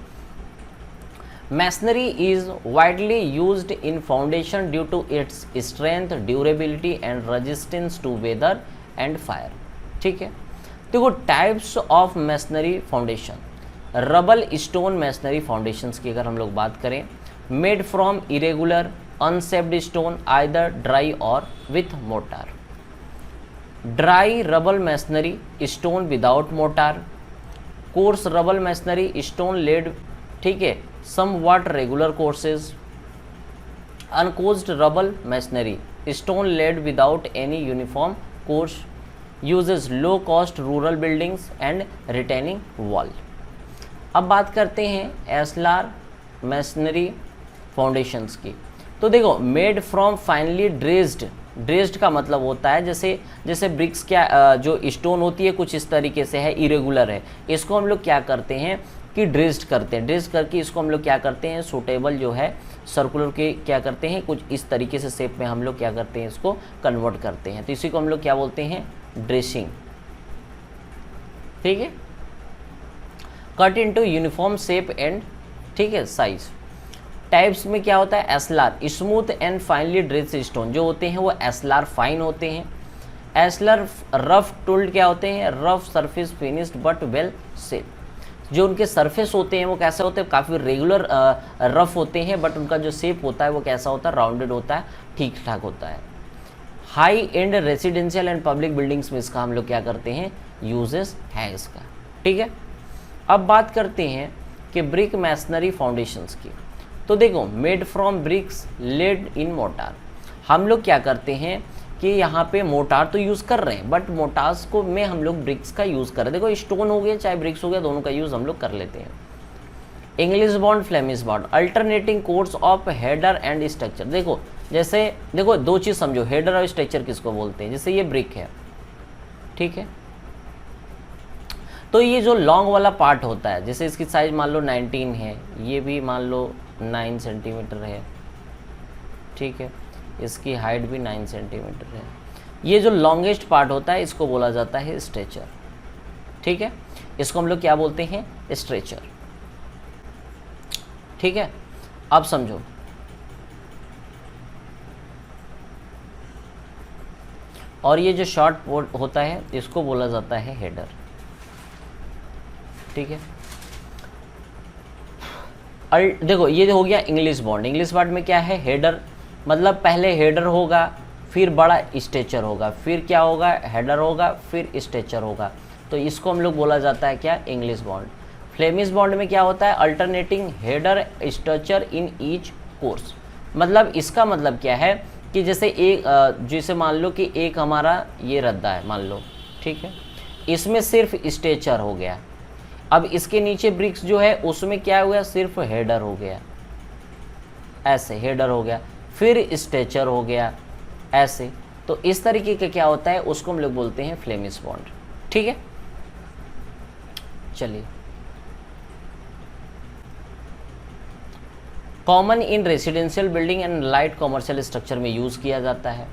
Masonry is widely used in foundation due to its strength, durability and resistance to weather and fire, ठीक है। देखो types of masonry foundation, rubble stone masonry foundations की अगर हम लोग बात करें, made from irregular unshaped stone either dry or with mortar. Dry rubble masonry, stone without mortar. Course rubble masonry, stone laid, ठीक है, somewhat regular courses। Uncoarsed rubble masonry, stone laid without any uniform course, uses low cost rural buildings and retaining wall। अब बात करते हैं एस्लार masonry foundations की। तो देखो made from finally dressed, dressed का मतलब होता है जैसे ब्रिक्स क्या जो स्टोन होती है कुछ इस तरीके से है, इरेगुलर है, इसको हम लोग क्या करते हैं कि ड्रेस्ड करते हैं, ड्रेस्ड करके इसको हम लोग क्या करते हैं, सूटेबल जो है सर्कुलर के क्या करते हैं, कुछ इस तरीके से शेप में हम लोग क्या करते हैं, इसको कन्वर्ट करते हैं, तो इसी को हम लोग क्या बोलते हैं, ड्रेसिंग, ठीक है। Cut into uniform shape and, ठीक है, साइज। टाइप्स में क्या होता है, ashlar smooth and finely dressed stone जो होते हैं वो एस्लार फाइन होते हैं। एस्लार रफ टूल्ड क्या होते हैं, rough surface finished but well shape. जो उनके सरफेस होते हैं वो कैसे होते हैं, काफ़ी रेगुलर रफ होते हैं, बट उनका जो शेप होता है वो कैसा होता है, राउंडेड होता है, ठीक ठाक होता है। High and residential and public buildings में इसका हम लोग क्या करते हैं, यूजेस है इसका, ठीक है। अब बात करते हैं कि ब्रिक मैसनरी फाउंडेशंस की। तो देखो made from bricks laid in mortar, हम लोग क्या करते हैं कि यहाँ पे मोर्टार तो यूज़ कर रहे हैं बट मोर्टार्स को में हम लोग ब्रिक्स का यूज़ कर रहे हैं। देखो स्टोन हो गया चाहे ब्रिक्स हो गया, दोनों का यूज़ हम लोग कर लेते हैं। English bond, Flemish bond, alternating course of header and structure. देखो जैसे देखो दो चीज़ समझो, हेडर और स्ट्रक्चर किसको बोलते हैं, जैसे ये ब्रिक है, ठीक है, तो ये जो लॉन्ग वाला पार्ट होता है, जैसे इसकी साइज मान लो 19 है, ये भी मान लो 9 सेंटीमीटर है, ठीक है, इसकी हाइट भी 9 सेंटीमीटर है। ये जो लॉन्गेस्ट पार्ट होता है इसको बोला जाता है स्ट्रेचर, ठीक है, इसको हम लोग क्या बोलते हैं, स्ट्रेचर, ठीक है। अब समझो और ये जो शॉर्ट होता है इसको बोला जाता है हेडर, ठीक है। देखो ये हो गया इंग्लिश बॉन्ड। इंग्लिश बॉन्ड में क्या है, हेडर, मतलब पहले हेडर होगा फिर बड़ा स्ट्रेचर होगा, फिर क्या होगा, हेडर होगा फिर स्ट्रेचर होगा, तो इसको हम लोग बोला जाता है क्या, इंग्लिश बॉन्ड। फ्लेमिश बॉन्ड में क्या होता है, alternating header structure in each course. मतलब इसका मतलब क्या है कि जैसे एक जैसे मान लो कि एक हमारा ये रद्दा है मान लो, ठीक है, इसमें सिर्फ स्ट्रेचर हो गया, अब इसके नीचे ब्रिक्स जो है उसमें क्या हुआ, सिर्फ हेडर हो गया, ऐसे हेडर हो गया, फिर स्ट्रेचर हो गया, ऐसे। तो इस तरीके का क्या होता है उसको हम लोग बोलते हैं फ्लेमिश बॉन्ड, ठीक है। चलिए, common in residential building and light commercial structure में यूज़ किया जाता है।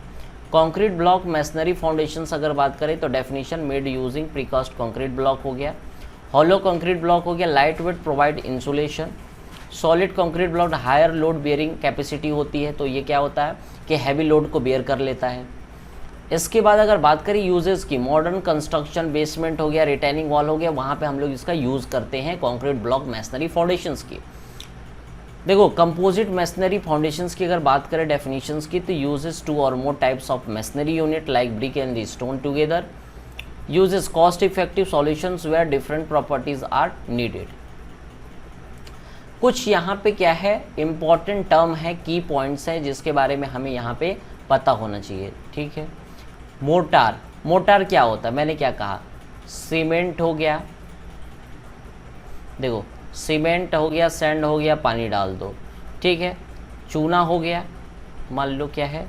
कंक्रीट ब्लॉक मैसनरी फाउंडेशंस अगर बात करें तो definition made using precast concrete block हो गया। हॉलो कंक्रीट ब्लॉक हो गया, light weight provide insulation. Solid concrete block higher load bearing capacity होती है, तो ये क्या होता है कि हैवी लोड को बेयर कर लेता है। इसके बाद अगर बात करें यूजेस की, मॉडर्न कंस्ट्रक्शन, बेसमेंट हो गया, रिटेनिंग वॉल हो गया, वहाँ पे हम लोग इसका यूज़ करते हैं कंक्रीट ब्लॉक मैसनरी फाउंडेशंस की। देखो कंपोजिट मैसनरी फाउंडेशंस की अगर बात करें डेफिनेशंस की, तो यूजेस 2 और more types of masonry unit like brick and the stone together, uses cost effective solutions where different properties are needed. कुछ यहाँ पे क्या है इंपॉर्टेंट टर्म है, की पॉइंट्स है जिसके बारे में हमें यहाँ पे पता होना चाहिए, ठीक है। मोर्टार, मोर्टार क्या होता है, मैंने क्या कहा, सीमेंट हो गया, देखो सीमेंट हो गया, सैंड हो गया, पानी डाल दो, ठीक है। चूना हो गया, मान लो क्या है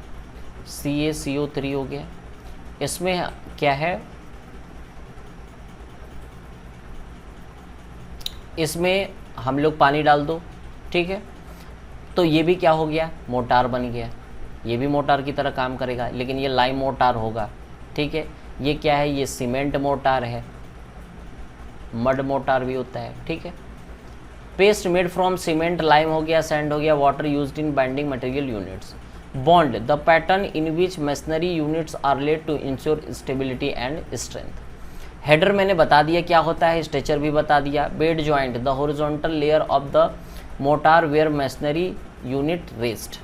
CaCO3 हो गया, इसमें क्या है, इसमें हम लोग पानी डाल दो, ठीक है। तो ये भी क्या हो गया, मोर्टार बन गया, ये भी मोर्टार की तरह काम करेगा, लेकिन ये लाइम मोर्टार होगा, ठीक है। ये क्या है, ये सीमेंट मोर्टार है, मड मोर्टार भी होता है, ठीक है। Paste made from cement, lime हो गया, सैंड हो गया, water used in binding material units. Bond, the pattern in which machinery units are laid to ensure stability and strength. Header मैंने बता दिया क्या होता है, स्ट्रेचर भी बता दिया। Bed joint, the horizontal layer of the mortar where masonry unit rest.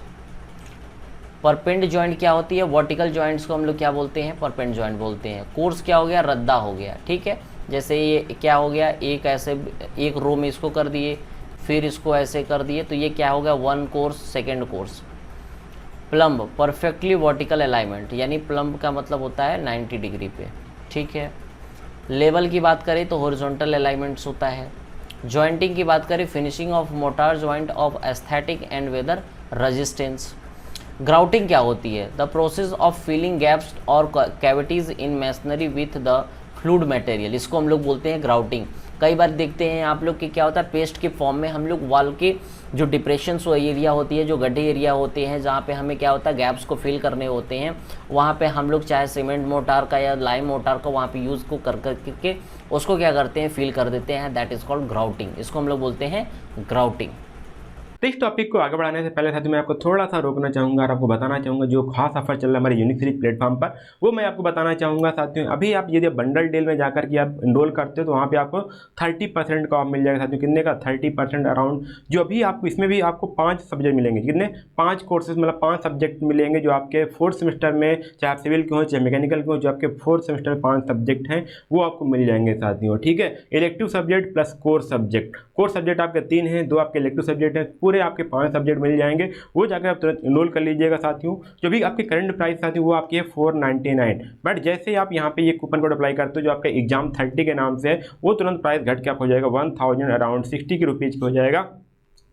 Perpend joint क्या होती है, वर्टिकल जॉइंट्स को हम लोग क्या बोलते हैं, परपेंड जॉइंट बोलते हैं। कोर्स क्या हो गया, रद्दा हो गया, ठीक है। जैसे ये क्या हो गया, एक ऐसे एक रो में इसको कर दिए, फिर इसको ऐसे कर दिए, तो ये क्या हो गया, 1 course, second course. Plumb, perfectly vertical alignment, यानी प्लम्ब का मतलब होता है 90 डिग्री पे, ठीक है। लेवल की बात करें तो हॉरिजॉन्टल अलाइनमेंट्स होता है। जॉइंटिंग की बात करें, finishing of mortar joint of aesthetic and weather resistance. Grouting क्या होती है, the process of filling gaps और cavities in masonry with the fluid material, इसको हम लोग बोलते हैं ग्राउटिंग। कई बार देखते हैं आप लोग कि क्या होता है, पेस्ट के फॉर्म में हम लोग वॉल के जो डिप्रेशंस एरिया होती है, जो गड्ढे एरिया होते हैं, जहाँ पे हमें क्या होता है गैप्स को फिल करने होते हैं, वहाँ पे हम लोग चाहे सीमेंट मोर्टार का या लाइम मोर्टार का वहाँ पे यूज़ को कर करके उसको क्या करते हैं, फिल कर देते हैं। दैट इज़ कॉल्ड ग्राउटिंग, इसको हम लोग बोलते हैं ग्राउटिंग। तो इस टॉपिक को आगे बढ़ाने से पहले साथियों मैं आपको थोड़ा सा रोकना चाहूँगा और आपको बताना चाहूँगा जो खास ऑफर चल रहा है हमारे यूनिक सीरीज प्लेटफॉर्म पर, वो मैं आपको बताना चाहूँगा साथियों। अभी आप यदि बंडल डील में जाकर के आप इनरोल करते हो तो वहाँ पे आपको 30% का ऑफ मिल जाएगा साथियों। कितने का, 30% अराउंड। जो अभी आपको इसमें भी आपको 5 सब्जेक्ट मिलेंगे, कितने, 5 कोर्सेज, मतलब 5 सब्जेक्ट मिलेंगे जो आपके 4th सेमेस्टर में, चाहे आप सिविल के हो चाहे मैकेनिकल के हो, जो आपके 4th सेमेस्टर में 5 सब्जेक्ट हैं वो आपको मिल जाएंगे साथियों, ठीक है। Elective subject plus core subject, core subject आपके 3 हैं, 2 आपके इलेक्टिव सब्जेक्ट हैं, पूरे आपके 5 सब्जेक्ट मिल जाएंगे। वो जाकर आप तुरंत इनरोल कर लीजिएगा साथियों। जो भी आपकी करंट प्राइस साथियों वो आपकी है 499, बट जैसे आप यहाँ पे ये कूपन कोड अप्लाई करते हो जो आपका एग्जाम 30 के नाम से है, वो तुरंत प्राइस घट के आप हो जाएगा 1000 अराउंड 60 के रुपीज़ हो जाएगा,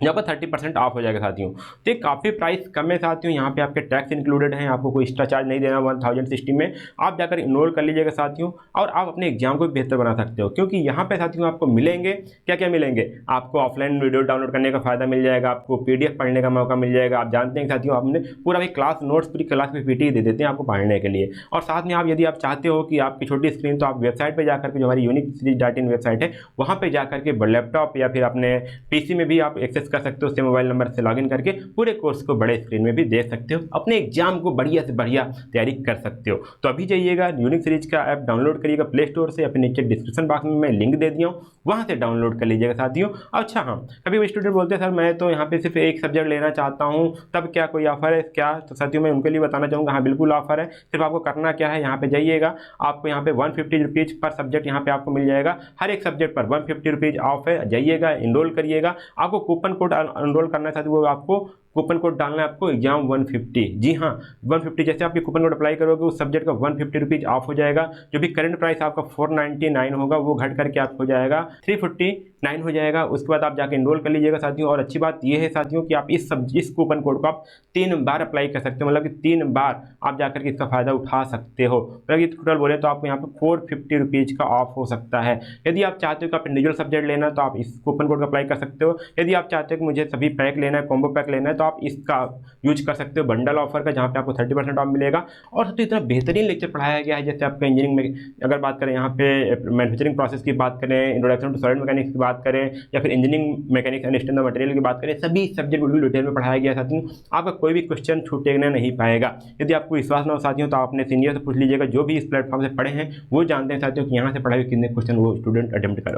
यहाँ पर 30% ऑफ हो जाएगा साथियों। तो ये काफ़ी प्राइस कम है साथियों। यहाँ पे आपके टैक्स इंक्लूडेड हैं, आपको कोई एक्स्ट्रा चार्ज नहीं देना 1060 में। आप जाकर इनरोल कर लीजिएगा साथियों और आप अपने एग्जाम को बेहतर बना सकते हो, क्योंकि यहाँ पे साथियों आपको मिलेंगे क्या क्या मिलेंगे, आपको ऑफलाइन वीडियो डाउनलोड करने का फायदा मिल जाएगा, आपको PDF पढ़ने का मौका मिल जाएगा। आप जानते हैं साथियों आपने पूरा भी क्लास नोट्स, पूरी क्लास में PT दे देते हैं आपको पढ़ने के लिए। और साथ में आप यदि आप चाहते हो कि आपकी छोटी स्क्रीन, तो आप वेबसाइट पर जाकर के जो हमारी unicseriez.in वेबसाइट है वहाँ पर जाकर के लैपटॉप या फिर अपने PC में भी आप एक्सेस कर सकते हो, उससे मोबाइल नंबर से लॉगिन करके पूरे कोर्स को बड़े स्क्रीन में भी देख सकते हो, अपने एग्जाम को बढ़िया से बढ़िया तैयारी कर सकते हो। तो अभी जाइएगा यूनिक सीरीज का ऐप डाउनलोड करिएगा प्ले स्टोर से, अपने नीचे डिस्क्रिप्शन बॉक्स में मैं लिंक दे दिया हूँ, वहाँ से डाउनलोड कर लीजिएगा साथियों। अच्छा हाँ, कभी स्टूडेंट बोलते हैं सर मैं तो यहाँ पे सिर्फ एक सब्जेक्ट लेना चाहता हूँ, तब क्या कोई ऑफर है क्या? तो साथियों मैं उनके लिए बताना चाहूँगा, हाँ बिल्कुल ऑफर है। सिर्फ आपको करना क्या है, यहाँ पे जाइएगा, आपको यहाँ पे 150 रुपीज़ पर सब्जेक्ट यहाँ पे आपको मिल जाएगा, हर एक सब्जेक्ट पर 150 रुपीज़ ऑफ है। जाइएगा, इनरोल करिएगा। आपको कूपन कोड इनरोल करना है साथियों, वो आपको कूपन कोड डालना है आपको एग्जाम 150। जी हाँ 150, जैसे आप ये कूपन कोड अप्लाई करोगे उस सब्जेक्ट का 150 रुपीज़ ऑफ हो जाएगा। जो भी करंट प्राइस आपका 499 होगा वो घट करके आपको हो जाएगा 349 हो जाएगा। उसके बाद आप जाके इनरोल कर लीजिएगा साथियों। और अच्छी बात ये है साथियों कि आप इस कूपन कोड को आप 3 बार अप्लाई कर सकते हो, मतलब कि 3 बार आप जाकर के इसका फ़ायदा उठा सकते हो। मतलब कि टोटल बोले तो आपको यहाँ पे 450 रुपीज़ का ऑफ हो सकता है। यदि आप चाहते हो कि आप इंडिविजुअल सब्जेक्ट लेना है तो आप इस कूपन कोड का अप्लाई कर सकते हो। यदि आप चाहते हो कि मुझे सभी पैक लेना है, कॉम्बो पैक लेना है, तो आप इसका यूज कर सकते हो बंडल ऑफर का, जहाँ पे आपको 30% ऑफ मिलेगा। और सबसे इतना बेहतरीन लेक्चर पढ़ाया गया है, जैसे आपका इंजीनियरिंग में अगर बात करें, यहाँ पे मैन्युफैक्चरिंग प्रोसेस की बात करें, इंट्रोडक्शन टू सॉलिड मैकेनिक्स की बात करें, या फिर engineering mechanics and standard material की बात करें, सभी सब्जेक्ट बिल्कुल डिटेल में पढ़ाया गया है साथियों। आपका कोई भी क्वेश्चन छूटने नहीं पाएगा। यदि आपको विश्वास ना हो साथियों, तो आप अपने सीनियर से पूछ लीजिएगा, जो भी इस प्लेटफॉर्म से पढ़े हैं वो जानते हैं साथियों कि यहाँ से पढ़े हुए कितने क्वेश्चन वो स्टूडेंट अटेम्प्ट कर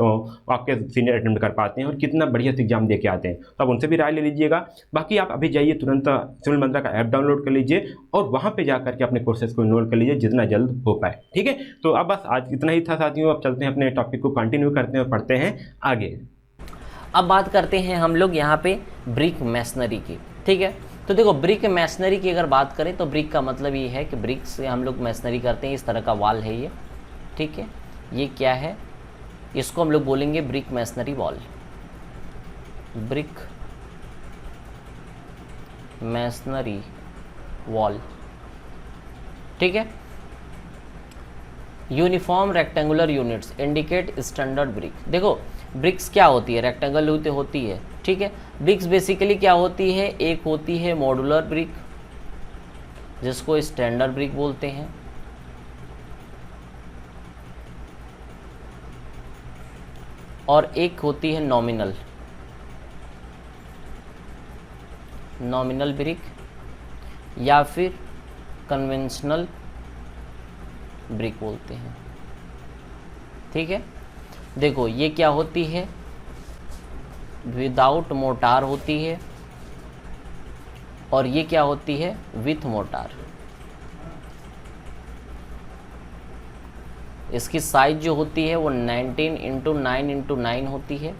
आपके सीनियर अटेम्प्ट कर पाते हैं और कितना बढ़िया से एग्जाम दे के आते हैं। तो आप उनसे भी राय ले लीजिएगा। बाकी आप अभी जाइए तुरंत सिविल मंत्रा का ऐप डाउनलोड कर लीजिए और वहाँ पे जाकर के अपने कोर्सेज को इनरोल कर लीजिए जितना जल्द हो पाए। ठीक है, तो अब बस आज इतना ही था साथियों। अब चलते हैं अपने टॉपिक को कंटिन्यू करते हैं और पढ़ते हैं आगे। अब बात करते हैं हम लोग यहाँ पे ब्रिक मैसनरी की। ठीक है, तो देखो ब्रिक मैसनरी की अगर बात करें तो ब्रिक का मतलब ये है कि ब्रिक से हम लोग मैसनरी करते हैं। इस तरह का वॉल है ये। ठीक है, ये क्या है, इसको हम लोग बोलेंगे brick masonry wall, brick masonry wall. ठीक है, uniform rectangular units indicate standard brick. देखो ब्रिक्स क्या होती है, रेक्टेंगल होती है। ठीक है, ब्रिक्स बेसिकली क्या होती है, एक होती है मॉड्यूलर ब्रिक जिसको स्टैंडर्ड ब्रिक बोलते हैं, और एक होती है नॉमिनल ब्रिक या फिर कन्वेंशनल ब्रिक बोलते हैं। ठीक है, देखो ये क्या होती है, विदाउट मोटार होती है, और ये क्या होती है, विथ मोटार। इसकी साइज जो होती है वो 19 × 9 × 9 होती है,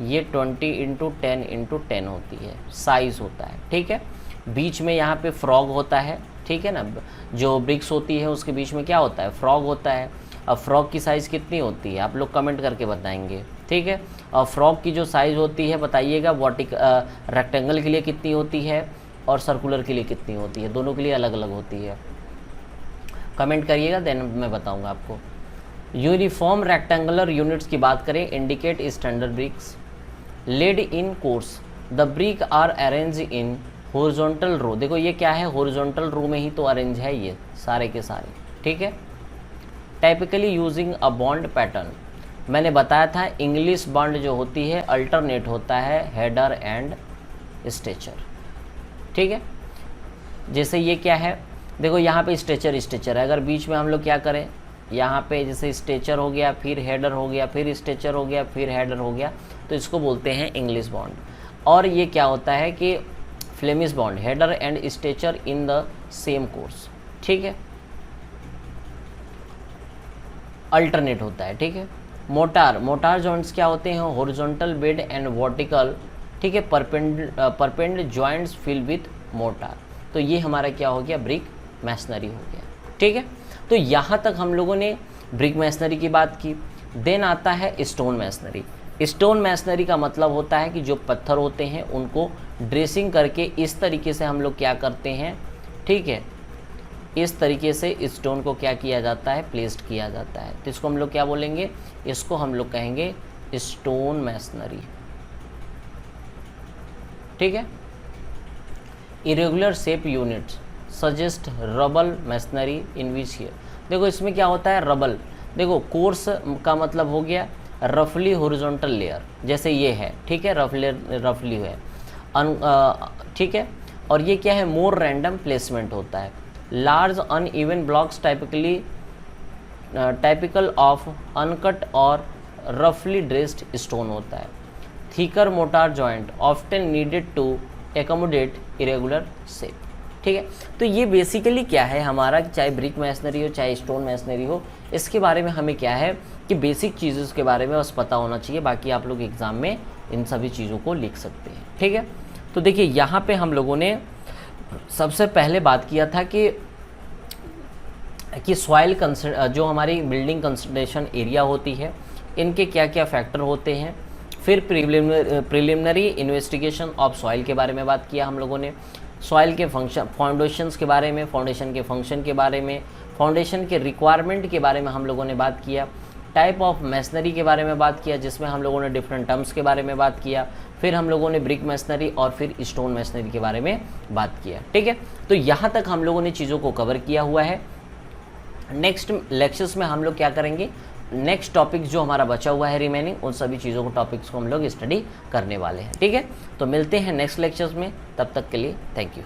ये 20 × 10 × 10 होती है, साइज होता है। ठीक है, बीच में यहाँ पे फ्रॉग होता है। ठीक है ना, जो ब्रिक्स होती है उसके बीच में क्या होता है, फ्रॉग होता है। अब फ्रॉग की साइज़ कितनी होती है आप लोग कमेंट करके बताएंगे। ठीक है, और फ्रॉग की जो साइज़ होती है बताइएगा, रेक्टेंगल के लिए कितनी होती है और सर्कुलर के लिए कितनी होती है, दोनों के लिए अलग अलग होती है। कमेंट करिएगा, देन मैं बताऊंगा आपको। यूनिफॉर्म रेक्टेंगुलर यूनिट्स की बात करें, indicate standard bricks laid in course, the brick are arrange in horizontal row. देखो ये क्या है, हॉरिजॉन्टल रो में ही तो अरेंज है ये सारे के सारे। ठीक है, typically using a bond pattern. मैंने बताया था इंग्लिश बॉन्ड जो होती है अल्टरनेट होता है हेडर एंड स्ट्रेचर। ठीक है, जैसे ये क्या है, देखो यहाँ पे स्ट्रेचर है। अगर बीच में हम लोग क्या करें, यहाँ पे जैसे स्ट्रेचर हो गया, फिर हेडर हो गया, फिर स्ट्रेचर हो गया, फिर हेडर हो गया, तो इसको बोलते हैं इंग्लिश बॉन्ड। और ये क्या होता है कि Flemish bond, header and stretcher in the same course. ठीक है, अल्टरनेट होता है। ठीक है, मोटार जॉइंट्स क्या होते हैं, हॉरिजॉन्टल बेड एंड वर्टिकल। ठीक है, परपेंड जॉइंट्स फिल विथ मोटार। तो ये हमारा क्या हो गया, ब्रिक मैसनरी हो गया। ठीक है, तो यहाँ तक हम लोगों ने ब्रिक मैसनरी की बात की। देन आता है स्टोन मैसनरी। स्टोन मैसनरी का मतलब होता है कि जो पत्थर होते हैं उनको ड्रेसिंग करके इस तरीके से हम लोग क्या करते हैं। ठीक है, इस तरीके से स्टोन को क्या किया जाता है, प्लेस्ड किया जाता है। तो इसको हम लोग क्या बोलेंगे, इसको हम लोग कहेंगे स्टोन मैसनरी। ठीक है, irregular shape units suggest rubble masonry in which here. देखो इसमें क्या होता है, रबल। देखो कोर्स का मतलब हो गया रफली हॉरिजॉन्टल लेयर, जैसे ये है। ठीक है, रफली है। ठीक है, और ये क्या है, मोर रैंडम प्लेसमेंट होता है। Large uneven blocks typical of uncut और रफली ड्रेस्ड स्टोन होता है। Thicker mortar joint often needed to accommodate irregular shape. ठीक है, तो ये बेसिकली क्या है हमारा, चाहे ब्रिक मैसनरी हो चाहे स्टोन मैसनरी हो, इसके बारे में हमें क्या है कि बेसिक चीज़ों के बारे में बस पता होना चाहिए। बाकी आप लोग एग्ज़ाम में इन सभी चीज़ों को लिख सकते हैं। ठीक है, तो देखिए यहाँ पे हम लोगों ने सबसे पहले बात किया था कि सॉइल जो हमारी बिल्डिंग कंसंट्रेशन एरिया होती है, इनके क्या क्या फैक्टर होते हैं। फिर प्रिलिमिनरी इन्वेस्टिगेशन ऑफ सॉइल के बारे में बात किया हम लोगों ने। सॉइल के फंक्शन, फाउंडेशंस के बारे में, फाउंडेशन के फंक्शन के बारे में, फाउंडेशन के रिक्वायरमेंट के बारे में हम लोगों ने बात किया। टाइप ऑफ मैसनरी के बारे में बात किया, जिसमें हम लोगों ने डिफरेंट टर्म्स के बारे में बात किया, फिर हम लोगों ने ब्रिक मैसनरी और फिर स्टोन मैसनरी के बारे में बात किया। ठीक है, तो यहाँ तक हम लोगों ने चीज़ों को कवर किया हुआ है। नेक्स्ट लेक्चर्स में हम लोग क्या करेंगे, नेक्स्ट टॉपिक जो हमारा बचा हुआ है रिमेनिंग, उन सभी चीज़ों को टॉपिक्स को हम लोग स्टडी करने वाले हैं। ठीक है, तो मिलते हैं नेक्स्ट लेक्चर्स में, तब तक के लिए थैंक यू।